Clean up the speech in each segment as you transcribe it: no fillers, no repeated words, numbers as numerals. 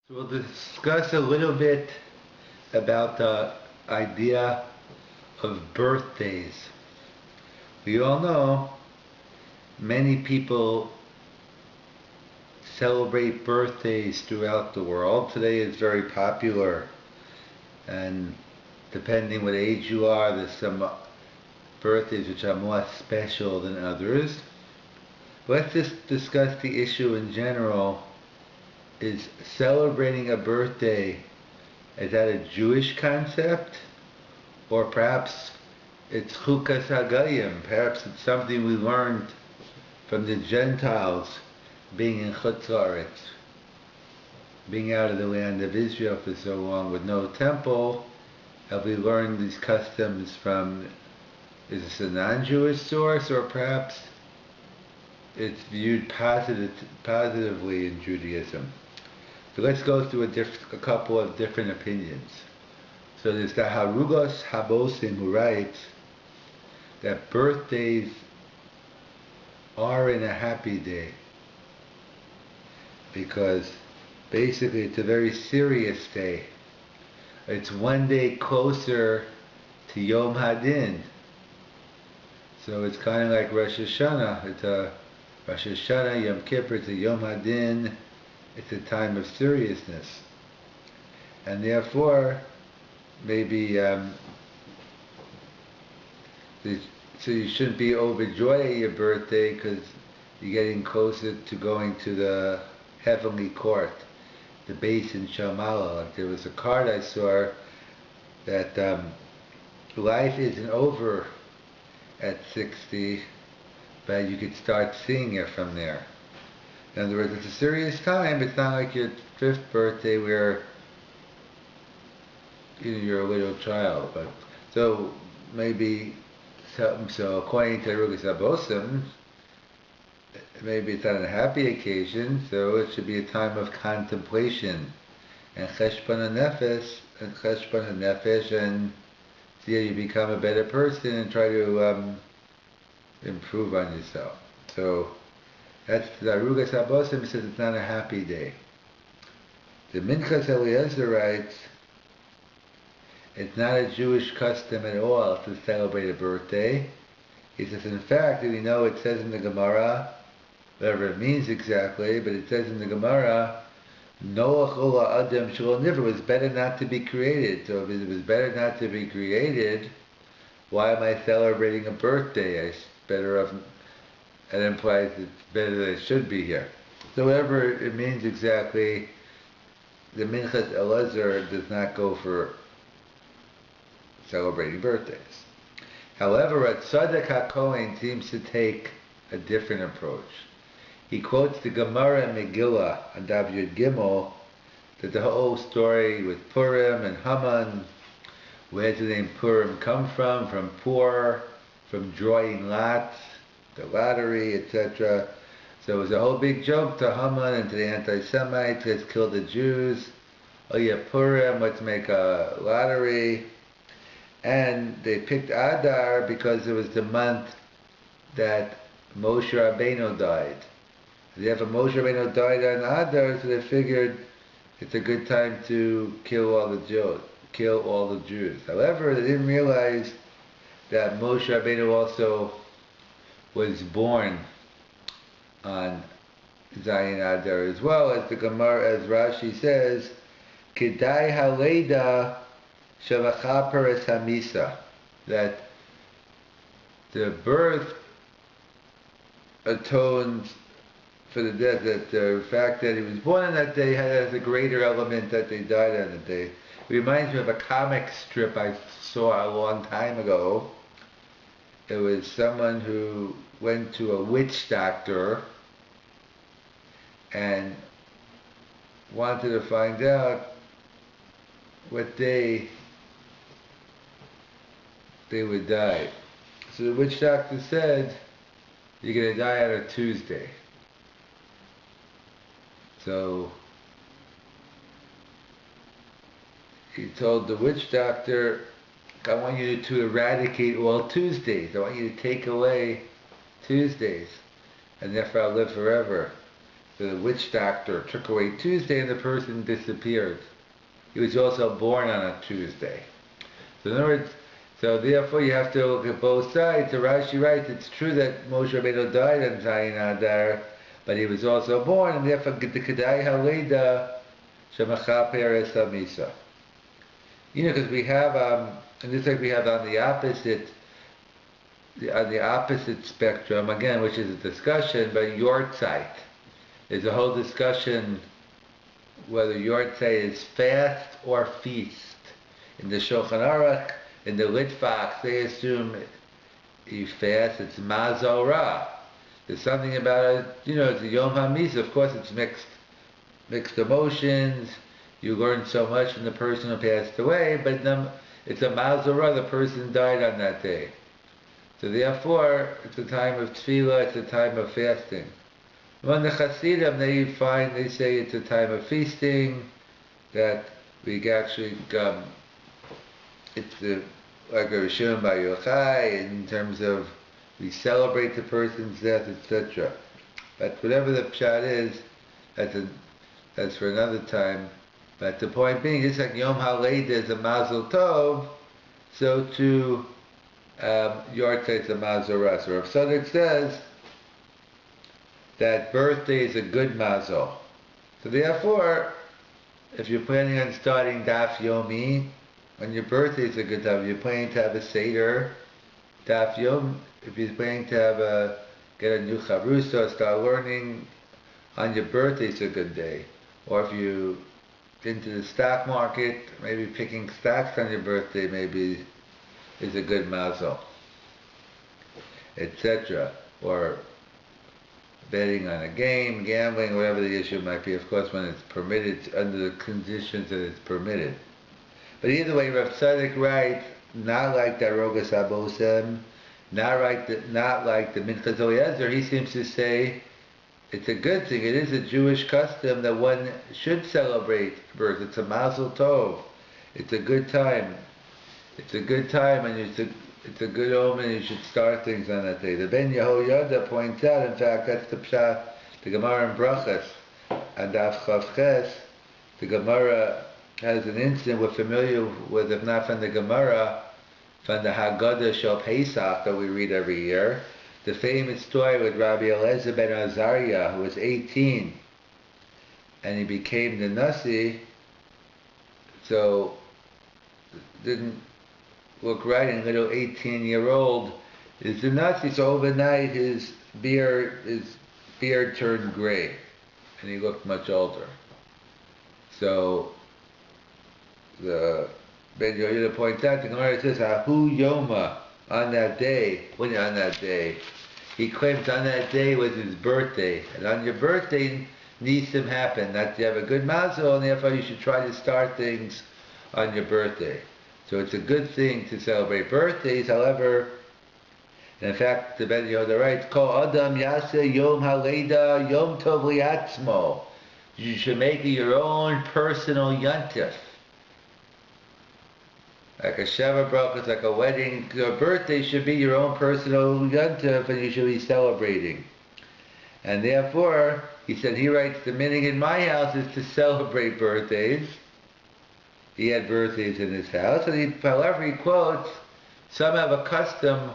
So we'll discuss a little bit about the idea of birthdays. We all know many people celebrate birthdays throughout the world. Today it's very popular, and depending what age you are, there's some birthdays which are more special than others. Let's just discuss the issue in general. Is celebrating a birthday, is that a Jewish concept? Or perhaps it's chukas hagayim, perhaps it's something we learned from the Gentiles being in Chutz La'aretz, being out of the land of Israel for so long with no temple. Have we learned these customs from, is this a non-Jewish source, or perhaps it's viewed positively in Judaism? So let's go through a couple of different opinions. So there's the Harugos Habosim, who writes that birthdays are in a happy day because basically it's a very serious day. It's one day closer to Yom Hadin. So it's kind of like Rosh Hashanah. It's a Rosh Hashanah, Yom Kippur, it's a Yom Hadin. It's a time of seriousness, and therefore maybe so you shouldn't be overjoyed at your birthday because you're getting closer to going to the heavenly court, the base in Shamala. Like there was a card I saw that life isn't over at 60, but you could start seeing it from there. In other words, it's a serious time. It's not like your 5th birthday where you're a little child. But so maybe so according to Rugas Abosim, maybe it's on a happy occasion, so it should be a time of contemplation and cheshbon nefesh, and see how you become a better person and try to improve on yourself. So that's the Arugas Abosim says it's not a happy day. The Minchas Eliezer writes, it's not a Jewish custom at all to celebrate a birthday. He says, in fact, we know it says in the Gemara, whatever it means exactly, but it says in the Gemara, Noach Ola Adam Shalom Nivra, was better not to be created. So if it was better not to be created, why am I celebrating a birthday? I better off. That implies it's better than it should be here. So whatever it means exactly, the Minchas Elazar does not go for celebrating birthdays. However, Tzadok HaKohen seems to take a different approach. He quotes the Gemara and Megillah on Daf Yud Gimel, that the whole story with Purim and Haman, where does the name Purim come from? From Pur, from drawing lots, the lottery, etc. So it was a whole big joke to Haman and to the anti-Semites. Let's kill the Jews. Oh yeah, Purim, let's make a lottery. And they picked Adar because it was the month that Moshe Rabbeinu died. Therefore Moshe Rabbeinu died on Adar, so they figured it's a good time to kill all the Jews. However, they didn't realize that Moshe Rabbeinu also was born on Zayin Adar, as well as the Gemara, as Rashi says, Kedai Haleda Shavachaper Es Hamisa, that the birth atones for the death, that the fact that he was born on that day has a greater element that they died on that day. It reminds me of a comic strip I saw a long time ago. It was someone who went to a witch doctor and wanted to find out what day they would die. So the witch doctor said, you're going to die on a Tuesday. So he told the witch doctor, I want you to eradicate all Tuesdays. I want you to take away Tuesdays, and therefore I'll live forever. the witch doctor took away Tuesday and the person disappeared. He was also born on a Tuesday. So in other words, so therefore you have to look at both sides. So Rashi writes, it's true that Moshe Rabbeinu died on Zayin Adar, but he was also born, and therefore the Kedai Haleda Shemachaper Es Hamisa. Because we have, and just like we have on the opposite spectrum, again, which is a discussion, but Yortzeit. There's a whole discussion whether Yortzeit is fast or feast. In the Shulchan Aruch, in the Litvaks, they assume you fast, it's Mazal Ra. There's something about it, it's a Yom HaMisa, of course it's mixed emotions, you learn so much from the person who passed away, but it's a Mazal Ra, the person died on that day. So therefore, it's a time of tefillah, it's a time of fasting. When the Hasidim, they say it's a time of feasting, that we actually, it's like a Rishon Bar Yochai, in terms of we celebrate the person's death, etc. But whatever the pshat is, that's for another time. But the point being, just like Yom HaLeida is a Mazel Tov, so too Yortzeit is a Mazel Ra. So Rav Tzadok says that birthday is a good Mazel. So therefore, if you're planning on starting Daf Yomi, when your birthday is a good time, if you're planning to have a Seder, Daf Yom, if you're planning to get a new Chavrusa, start learning, on your birthday is a good day. Or if you into the stock market, maybe picking stocks on your birthday maybe is a good mazel, etc. Or betting on a game, gambling, whatever the issue might be, of course when it's permitted, under the conditions that it's permitted. But either way, Rav Tzadok writes, not like the Arogas Abosem, not like the Minchas Eliezer. He seems to say it's a good thing. It is a Jewish custom that one should celebrate birth. It's a Mazel Tov. It's a good time. It's a good time, and it's a good omen. You should start things on that day. The Ben Yehoyada points out, in fact, that's the Pshat, the Gemara in Brachas, and Daf Chav Ches. The Gemara has an incident we're familiar with, if not from the Gemara, from the Haggadah Shel Pesach that we read every year. The famous story with Rabbi Eliezer ben Azariah, who was 18, and he became the Nasi, so didn't look right, and little 18-year-old is the Nasi, so overnight his beard turned gray, and he looked much older. So the Ben Yehoyada points out, the Gemara says, Ahu Yoma, on that day, he claims on that day was his birthday, and on your birthday, nisim happen, that you have a good mazel, and therefore you should try to start things on your birthday. So it's a good thing to celebrate birthdays, however, and in fact, the Ben Yehoyada writes, Kol Adam Yaseh Yom HaLeida Yom Tov Liatzmo. You should make it your own personal yontif. Like a Sheva Brachos, like a wedding, your birthday should be your own personal yontif, and you should be celebrating. And therefore, he said, he writes, the meaning in my house is to celebrate birthdays. He had birthdays in his house, and however he quotes, some have a custom,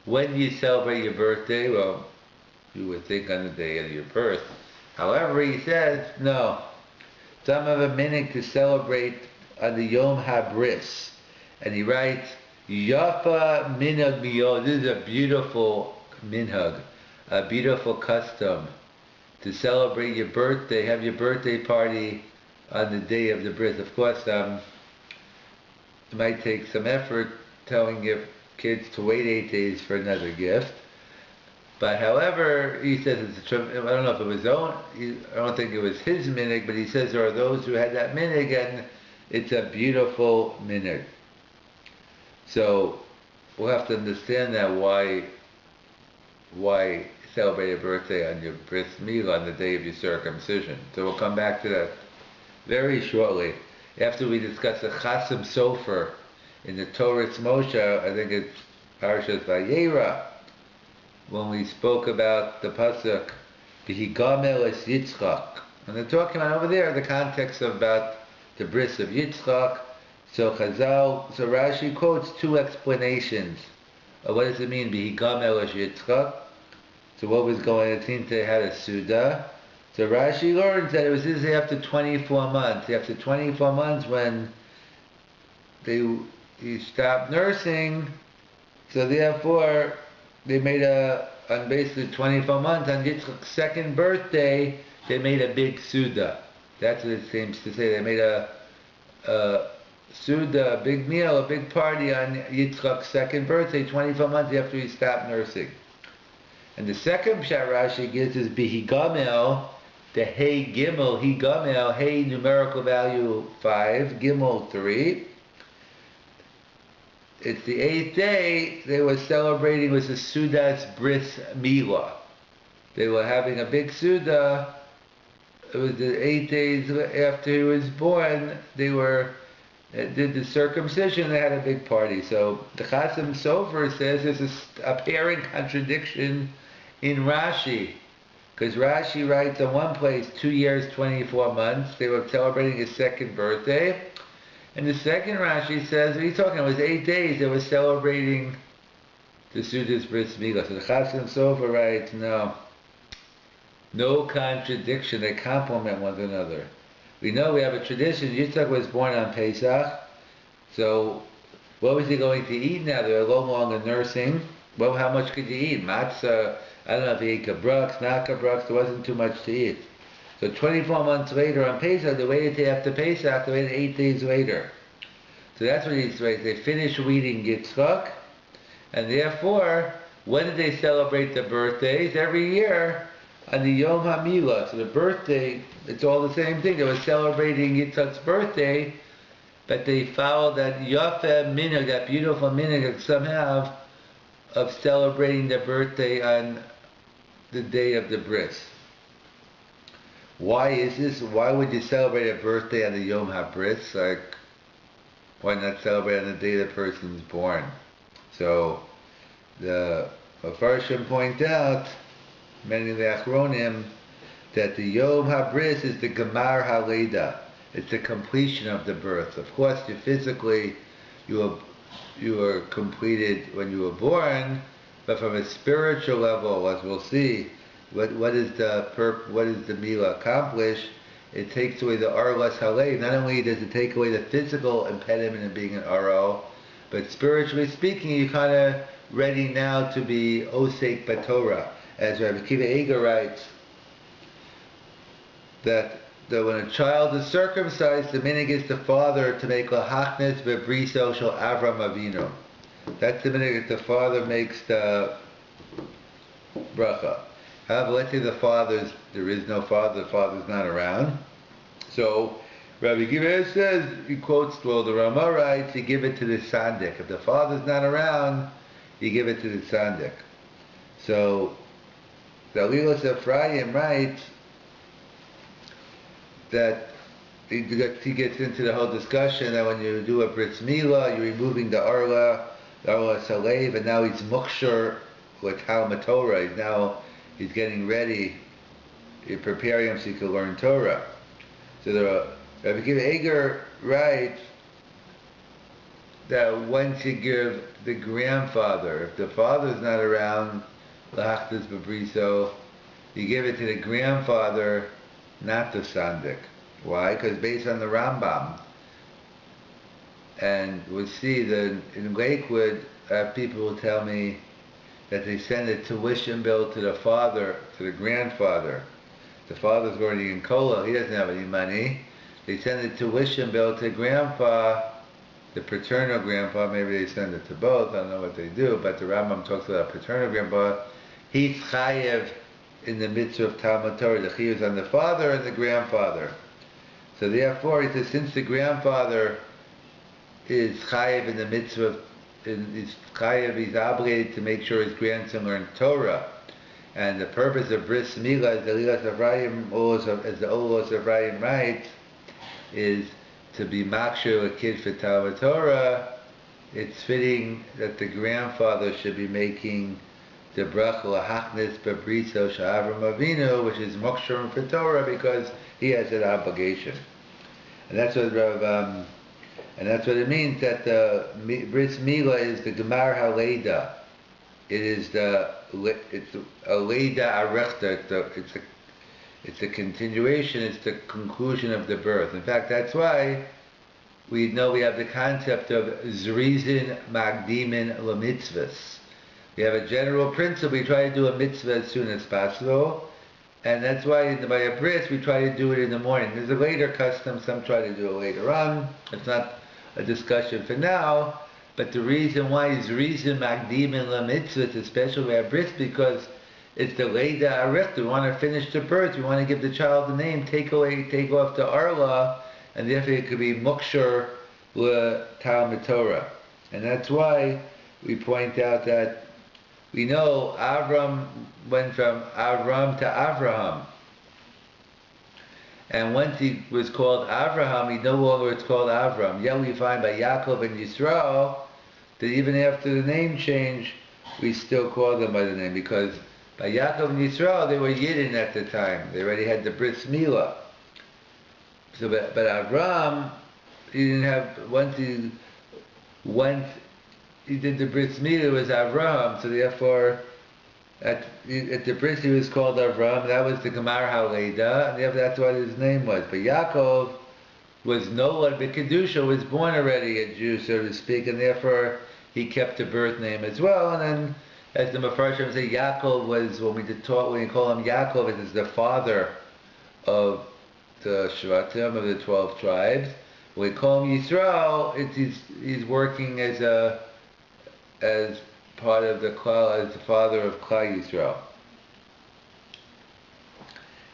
when you celebrate your birthday, well, you would think on the day of your birth. However, he says, no. Some have a meaning to celebrate on the Yom HaBris. And he writes, Yafa minhag miyod. This is a beautiful minhag, a beautiful custom to celebrate your birthday, have your birthday party on the day of the bris. Of course, it might take some effort telling your kids to wait 8 days for another gift. But however, he says, I don't know if it was I don't think it was his minhag, but he says there are those who had that minhag, and it's a beautiful minhag. So we'll have to understand that why celebrate a birthday on your bris milah on the day of your circumcision. So we'll come back to that very shortly. After we discuss the Chasam Sofer in the Torah Moshe, I think it's Parashat Vayera, when we spoke about the pasuk V'higamel es Yitzchak. And they're talking about over there the context about the bris of Yitzchak. So Rashi quotes two explanations of what does it mean, V'higamel es Yitzchak. So what was going on? It seemed they had a Suda. So Rashi learns that it was this after 24 months. After 24 months when he stopped nursing, so therefore they made on basically 24 months, on Yitzchak's second birthday, they made a big Suda. That's what it seems to say. They made a Suda, a big meal, a big party on Yitzchak's second birthday, 24 months after he stopped nursing. And the second pshat Rashi gives is Bihigamel, the Hey Gimel, Higamel, Hey numerical value 5, Gimel 3. It's the 8th day. They were celebrating with the Suda's Bris Milah. They were having a big Suda. It was the 8 days after he was born. They did the circumcision. They had a big party. So the Chasam Sofer says there's a apparent contradiction in Rashi, because Rashi writes in one place 2 years 24 months. They were celebrating his second birthday. And the second Rashi says, what are you talking about? It was 8 days they were celebrating the Suda's Bris Milah. So the Chasam Sofer writes, no contradiction. They complement one another. We know we have a tradition. Yitzchak was born on Pesach. So what was he going to eat now? They were no longer nursing. Well, how much could you eat? Matzah, I don't know if he ate kabrux, not kabrux. There wasn't too much to eat. So 24 months later on Pesach, they waited till after Pesach, they waited 8 days later. So that's what he's saying. They finished weeding Yitzchak, and therefore, when did they celebrate the birthdays? Every year on the Yom HaMilah. So the birthday, it's all the same thing. They were celebrating Yitzchak's birthday, but they followed that Yafeh minhag, that beautiful minhag somehow of celebrating the birthday on the day of the bris. Why is this? Why would you celebrate a birthday on the Yom HaBris? Like, why not celebrate on the day the person's born? So, the Mepharshim point out, many of the Achronim, that the Yom HaBris is the Gemar HaLeda. It's the completion of the birth. Of course, physically, you were completed when you were born, but from a spiritual level, as we'll see, what is the Milah accomplish? It takes away the Arlas Halev. Not only does it take away the physical impediment of being an Aro, but spiritually speaking, you're kind of ready now to be Osek Batorah. As Rabbi Akiva Eger writes, that when a child is circumcised, the minhag is the father to make lahachnes bebriso shel Avram Avinu. That's the minhag that the father makes the bracha. However, let's say there is no father, the father's not around. So, Rabbi Akiva says, he quotes, well, the Rama writes, you give it to the sandik. If the father's not around, you give it to the sandik. So, the Alilos Ephraim writes that he gets into the whole discussion that when you do a Bris Milah, you're removing the Arla Salev, and now he's Mukshar with Talmud Torah. He's getting ready, he's preparing him so he can learn Torah. So Rabbi Akiva Eger writes that once you give the grandfather, if the father's not around, L'Hachtas Babriso, you give it to the grandfather, not the Sandik. Why? Because based on the Rambam, and we'll see that in Lakewood, people will tell me that they send a tuition bill to the father, to the grandfather. The father's already in Kola, he doesn't have any money. They send a tuition bill to grandpa, the paternal grandpa, maybe they send it to both, I don't know what they do, but the Rambam talks about paternal grandpa. He's chayev in the mitzvah of Talmud Torah. The chiyuv is on the father and the grandfather. So therefore, he says, since the grandfather is chayev in the mitzvah, he's obligated to make sure his grandson learns Torah. And the purpose of Bris Milah, as the Olos Ephraim writes, is to be maksher a kid for Talmud Torah. It's fitting that the grandfather should be making the bracha lahachnis bebriso sha'avram avinu, which is mokshurim for Torah, because he has an obligation. And that's what and that's what it means, that the bris milah is the gemar haleda. It's a leda arechta. It's a continuation. It's the conclusion of the birth. In fact, that's why we know we have the concept of zrizin magdimin lemitzvahs. We have a general principle. We try to do a mitzvah as soon as possible, and that's why by a bris we try to do it in the morning. There's a later custom. Some try to do it later on. It's not a discussion for now. But the reason why is reason magdimin lemitzvahs, especially by a bris, because it's the leda arechta. We want to finish the birth. We want to give the child the name. Take off the arla, and therefore it could be mukshur l'Talmud Torah. And that's why we point out that we know Avram went from Avram to Avraham. And once he was called Avraham, he no longer is called Avram. Yet we find by Yaakov and Yisrael that even after the name change, we still call them by the name, because by Yaakov and Yisrael, they were Yidden at the time. They already had the Bris Milah. So, but Avram, he didn't have, once he did the Bris Milah, it was Avram, so therefore, at the Bris he was called Avram. That was the Gemar HaLeida, and therefore that's what his name was. But Yaakov was Nolad B'Kedusha, was born already a Jew, so to speak, and therefore he kept the birth name as well. And then, as the Mefarshim say, Yaakov was, when we call him Yaakov, it is the father of the Shvatim, of the 12 tribes. When we call him Yisrael, he's working as part of the Klal, as the father of Klal Yisrael.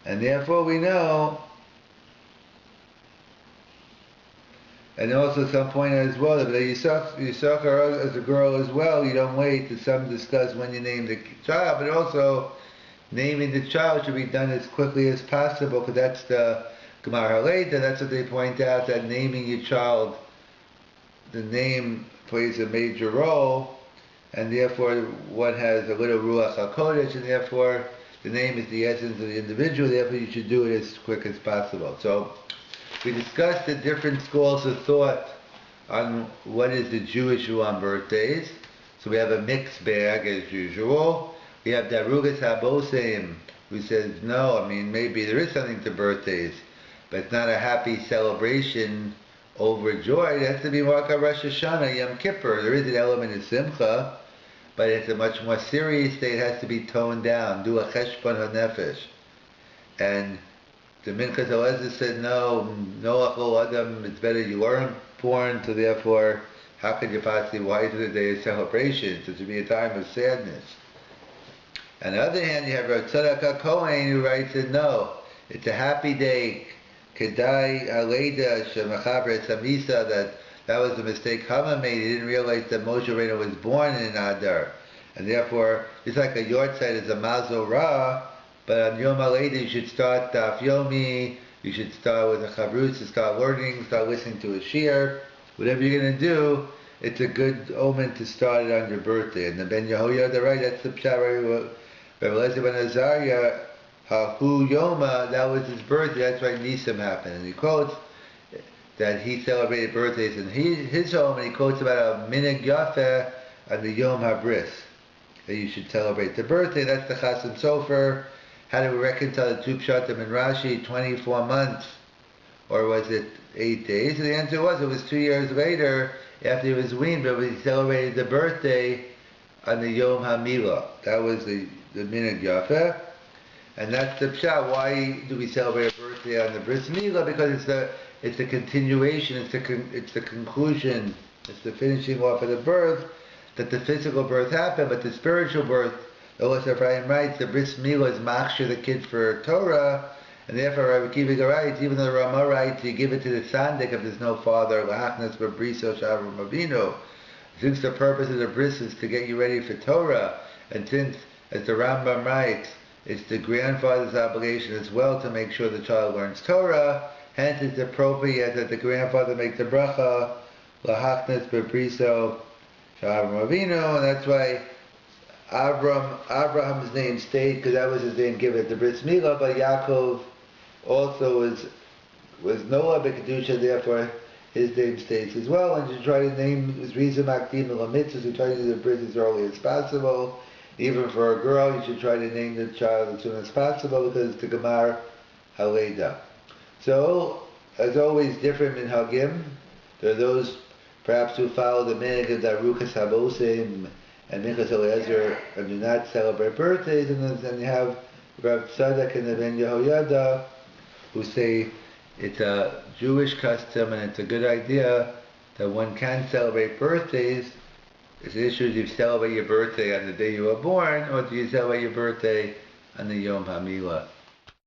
And therefore we know, and also some point as well, that Yisachar as a girl as well, you don't wait to some discuss when you name the child, but also naming the child should be done as quickly as possible, because that's the Gemar HaLeida. That's what they point out, that naming your child, the name plays a major role, and therefore one has a little Ruach HaKodesh, and therefore the name is the essence of the individual, therefore you should do it as quick as possible. So we discussed the different schools of thought on what is the Jewish view on birthdays. So we have a mixed bag as usual. We have Darugas Haboseim, who says, no, I mean, maybe there is something to birthdays, but it's not a happy celebration overjoyed. It has to be like a Rosh Hashanah, Yom Kippur. There is an element of simcha, but it's a much more serious day. It has to be toned down. Do a cheshbon hanefesh. And the Minchas Elazar said, no, Noach Adam, it's better you weren't born, so therefore, how could you possibly, why is it a day of celebration? So it should be a time of sadness. On the other hand, you have Rav Tzadok HaKohen who writes that no, it's a happy day, Kedai Aleida Shemachaber Samisa, that was a mistake Hama made. He didn't realize that Moshe Rabbeinu was born in Adar. And therefore, it's like a yortzeit is a Mazel Ra, but on Yom HaLeida you should start Daf Yomi, you should start with a Chavrus, to start learning, start listening to a Shir. Whatever you're going to do, it's a good omen to start it on your birthday. And the Ben Yehoyada, right, that's the Pshat, Rabbi Eliezer ben Azariah, Hu Yoma, that was his birthday, that's why Nisim happened. And he quotes that he celebrated birthdays in his home, and he quotes about a Minhag Yafeh on the Yom HaBris, that you should celebrate the birthday. That's the Chasam Sofer. How do we reconcile the two Pshatim and Rashi, 24 months, or was it 8 days? And the answer was, it was 2 years later, after he was weaned, but we celebrated the birthday on the Yom HaMilah. That was the Minhag Yafeh. And that's the Pshat. Why do we celebrate a birthday on the Bris Milah? Because it's the continuation, it's the conclusion, it's the finishing off of the birth, that the physical birth happened, but the spiritual birth, Olas Ephraim writes, the Bris Milah is machshir the kid for Torah, and therefore Rabbi Kiva writes, even though the Ramah writes, you give it to the Sandik if there's no father, L'hachnas B'briso Shavrim Avinu. Since the purpose of the bris is to get you ready for Torah, and since, as the Rambam writes, it's the grandfather's obligation as well to make sure the child learns Torah, hence it's appropriate that the grandfather make the bracha, L'hachnas B'briso Shavrim Avinu, and that's why Abraham's name stayed because that was his name given at the Bris Milah, but Yaakov also was Noah B'Kedusha, therefore his name stays as well. And you try to name Rizim Akdim Mitzvahs, you try to do the bris as early as possible. Even for a girl, you should try to name the child as soon as possible because it's the Gemar Haleda. So, as always, different in Hagim. There are those perhaps who follow the minhag of Darukas Habosim and Minchas Eliezer and do not celebrate birthdays, and then you have Rav Tzadok and the Ben Yehoyada who say it's a Jewish custom and it's a good idea that one can celebrate birthdays. It's an issue, do you celebrate your birthday on the day you were born, or do you celebrate your birthday on the Yom HaMilah?